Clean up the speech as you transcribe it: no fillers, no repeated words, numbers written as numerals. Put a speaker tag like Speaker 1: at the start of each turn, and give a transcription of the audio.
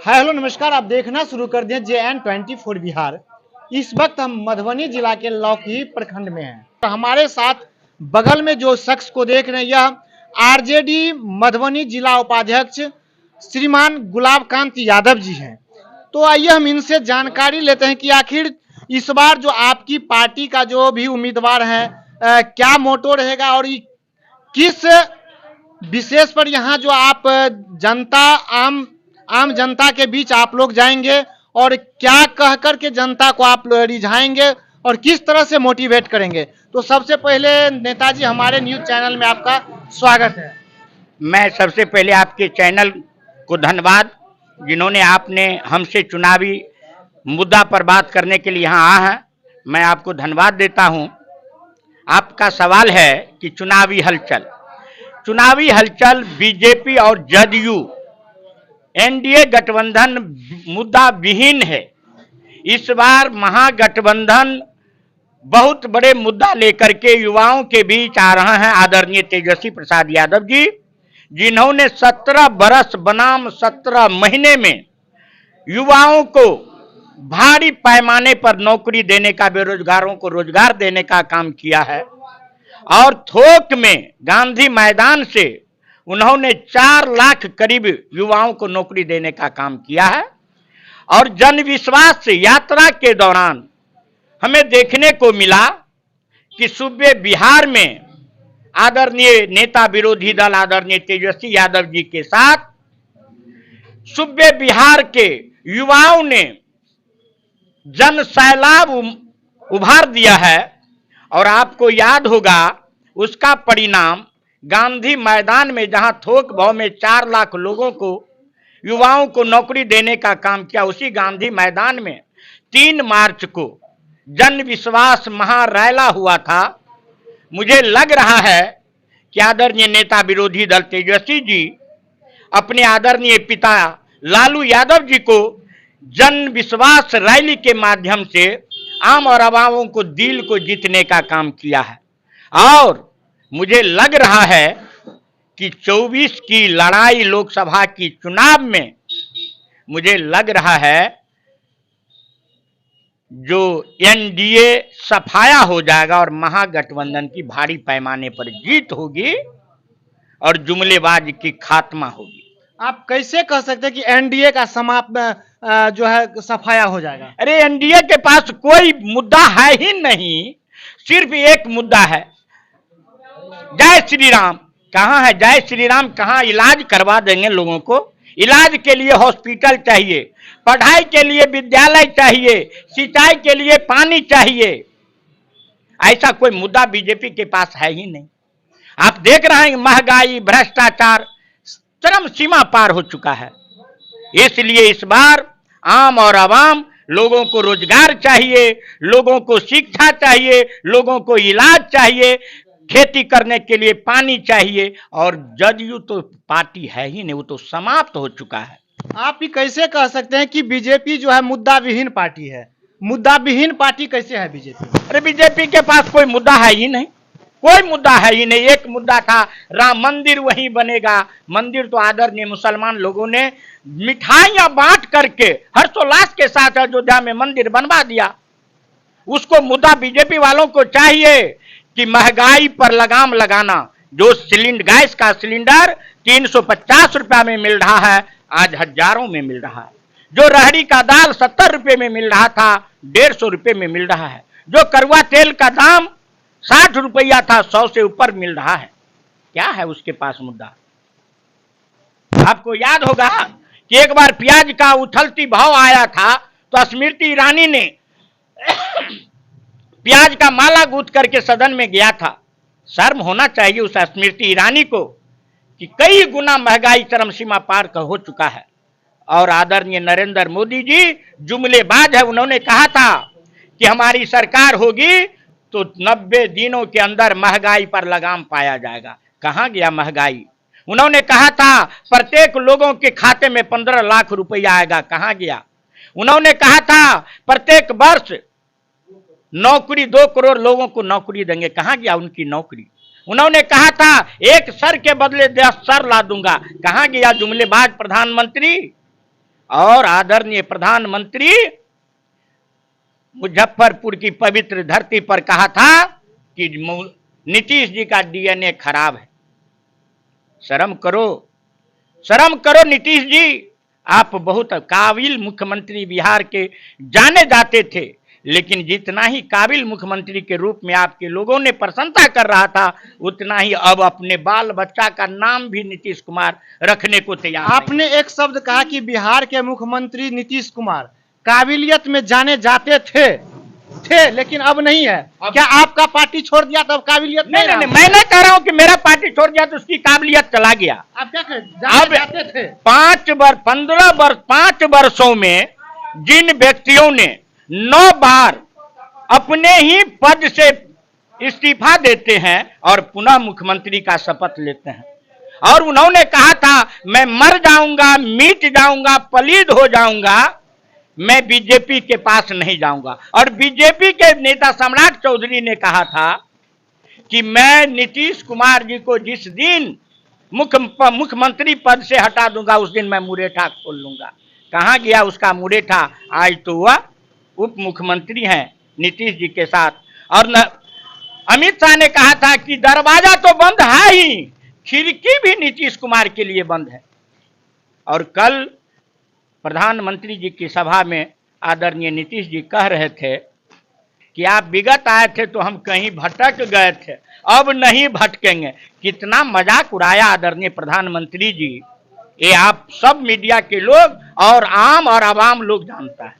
Speaker 1: Hello नमस्कार, आप देखना शुरू कर दिए JN24 बिहार। इस वक्त हम मधुबनी जिला के लौकी प्रखंड में हैं। तो हमारे साथ बगल में जो शख्स को देख रहे हैं यह आरजेडी मधुबनी जिला उपाध्यक्ष श्रीमान गुलाबकांत यादव जी हैं। तो आइए हम इनसे जानकारी लेते हैं कि आखिर इस बार जो आपकी पार्टी का जो भी उम्मीदवार है क्या मोटो रहेगा और किस विशेष पर यहाँ जो आप जनता आम जनता के बीच आप लोग जाएंगे और क्या कह कर के जनता को आप रिझाएंगे और किस तरह से मोटिवेट करेंगे। तो सबसे पहले नेताजी हमारे न्यूज चैनल में आपका स्वागत है।
Speaker 2: मैं सबसे पहले आपके चैनल को धन्यवाद, जिन्होंने आपने हमसे चुनावी मुद्दा पर बात करने के लिए यहाँ आया है। मैं आपको धन्यवाद देता हूँ। आपका सवाल है कि चुनावी हलचल बीजेपी और जदयू एनडीए गठबंधन मुद्दा विहीन है। इस बार महागठबंधन बहुत बड़े मुद्दा लेकर के युवाओं के बीच आ रहा है। आदरणीय तेजस्वी प्रसाद यादव जी, जिन्होंने 17 बरस बनाम 17 महीने में युवाओं को भारी पैमाने पर नौकरी देने का, बेरोजगारों को रोजगार देने का काम किया है और थोक में गांधी मैदान से उन्होंने 4 लाख करीब युवाओं को नौकरी देने का काम किया है। और जन विश्वास यात्रा के दौरान हमें देखने को मिला कि सूबे बिहार में आदरणीय नेता विरोधी दल आदरणीय तेजस्वी यादव जी के साथ सूबे बिहार के युवाओं ने जन सैलाब उभार दिया है। और आपको याद होगा उसका परिणाम गांधी मैदान में, जहां थोक भाव में 4 लाख लोगों को, युवाओं को नौकरी देने का काम किया, उसी गांधी मैदान में 3 मार्च को जन विश्वास महारैला हुआ था। मुझे लग रहा है कि आदरणीय नेता विरोधी दल तेजस्वी जी अपने आदरणीय पिता लालू यादव जी को जन विश्वास रैली के माध्यम से आम और आवामों को दिल को जीतने का काम किया है। और मुझे लग रहा है कि 24 की लड़ाई लोकसभा की चुनाव में मुझे लग रहा है जो एनडीए सफाया हो जाएगा और महागठबंधन की भारी पैमाने पर जीत होगी और जुमलेबाज की खात्मा होगी।
Speaker 1: आप कैसे कह सकते हैं कि एनडीए का समाप्त जो है सफाया हो जाएगा?
Speaker 2: अरे एनडीए के पास कोई मुद्दा है ही नहीं, सिर्फ एक मुद्दा है, जय श्री राम। कहाँ है जय श्री राम? कहाँ इलाज करवा देंगे लोगों को? इलाज के लिए हॉस्पिटल चाहिए, पढ़ाई के लिए विद्यालय चाहिए, सिंचाई के लिए पानी चाहिए। ऐसा कोई मुद्दा बीजेपी के पास है ही नहीं। आप देख रहे हैं महंगाई, भ्रष्टाचार चरम सीमा पार हो चुका है। इसलिए इस बार आम और आवाम लोगों को रोजगार चाहिए, लोगों को शिक्षा चाहिए, लोगों को इलाज चाहिए, खेती करने के लिए पानी चाहिए। और जदयू तो पार्टी है ही नहीं, वो तो समाप्त हो चुका है।
Speaker 1: आप भी कैसे कह सकते हैं कि बीजेपी जो है मुद्दा विहीन पार्टी है? मुद्दा विहीन पार्टी कैसे है बीजेपी?
Speaker 2: अरे बीजेपी के पास कोई मुद्दा है ही नहीं, कोई मुद्दा है ही नहीं। एक मुद्दा था राम मंदिर वहीं बनेगा। मंदिर तो आदरणीय मुसलमान लोगों ने मिठाइयां बांट करके हर्षोल्लास के साथ अयोध्या में मंदिर बनवा दिया। उसको मुद्दा बीजेपी वालों को चाहिए कि महंगाई पर लगाम लगाना। जो गैस का सिलेंडर 350 रुपया में मिल रहा है, आज हजारों में मिल रहा है। जो रहड़ी का दाल 70 रुपये में मिल रहा था, 150 रुपये में मिल रहा है। जो कड़वा तेल का दाम 60 रुपया था, 100 से ऊपर मिल रहा है। क्या है उसके पास मुद्दा? आपको याद होगा कि एक बार प्याज का उछलती भाव आया था तो स्मृति ईरानी ने प्याज का माला गूंथ करके सदन में गया था। शर्म होना चाहिए उस स्मृति ईरानी को कि कई गुना महंगाई चरम सीमा पार का हो चुका है। और आदरणीय नरेंद्र मोदी जी जुमलेबाज है। उन्होंने कहा था कि हमारी सरकार होगी तो 90 दिनों के अंदर महंगाई पर लगाम पाया जाएगा। कहां गया महंगाई? उन्होंने कहा था प्रत्येक लोगों के खाते में 15 लाख रुपया आएगा। कहां गया? उन्होंने कहा था प्रत्येक वर्ष नौकरी 2 करोड़ लोगों को नौकरी देंगे। कहां गया उनकी नौकरी? उन्होंने कहा था 1 सर के बदले 10 सर ला दूंगा। कहां गया जुमलेबाज प्रधानमंत्री? और आदरणीय प्रधानमंत्री मुजफ्फरपुर की पवित्र धरती पर कहा था कि नीतीश जी का डीएनए खराब है। शर्म करो नीतीश जी। आप बहुत काबिल मुख्यमंत्री बिहार के जाने जाते थे, लेकिन जितना ही काबिल मुख्यमंत्री के रूप में आपके लोगों ने प्रशंसा कर रहा था, उतना ही अब अपने बाल बच्चा का नाम भी नीतीश कुमार रखने को तैयार।
Speaker 1: आपने एक शब्द कहा कि बिहार के मुख्यमंत्री नीतीश कुमार काबिलियत में जाने जाते थे, लेकिन अब नहीं है। क्या आपका पार्टी छोड़ दिया तो अब काबिलियत
Speaker 2: नहीं, मैं नहीं कह रहा हूं कि मेरा पार्टी छोड़ दिया तो उसकी काबिलियत चला गया।
Speaker 1: आप क्या करें, जाते थे
Speaker 2: 5 वर्षों में जिन व्यक्तियों ने 9 बार अपने ही पद से इस्तीफा देते हैं और पुनः मुख्यमंत्री का शपथ लेते हैं, और उन्होंने कहा था मैं मर जाऊंगा, मिट जाऊंगा, पलीद हो जाऊंगा, मैं बीजेपी के पास नहीं जाऊंगा। और बीजेपी के नेता सम्राट चौधरी ने कहा था कि मैं नीतीश कुमार जी को जिस दिन मुख्यमंत्री पद से हटा दूंगा उस दिन मैं मुरेठा खोल लूंगा। कहां गया उसका मुरेठा? आज तो वह उप मुख्यमंत्री हैं नीतीश जी के साथ। और अमित शाह ने कहा था कि दरवाजा तो बंद है ही, खिड़की भी नीतीश कुमार के लिए बंद है। और कल प्रधानमंत्री जी की सभा में आदरणीय नीतीश जी कह रहे थे कि आप विगत आए थे तो हम कहीं भटक गए थे, अब नहीं भटकेंगे। कितना मजाक उड़ाया आदरणीय प्रधानमंत्री जी, ये आप सब मीडिया के लोग और आम और आवाम लोग जानता है।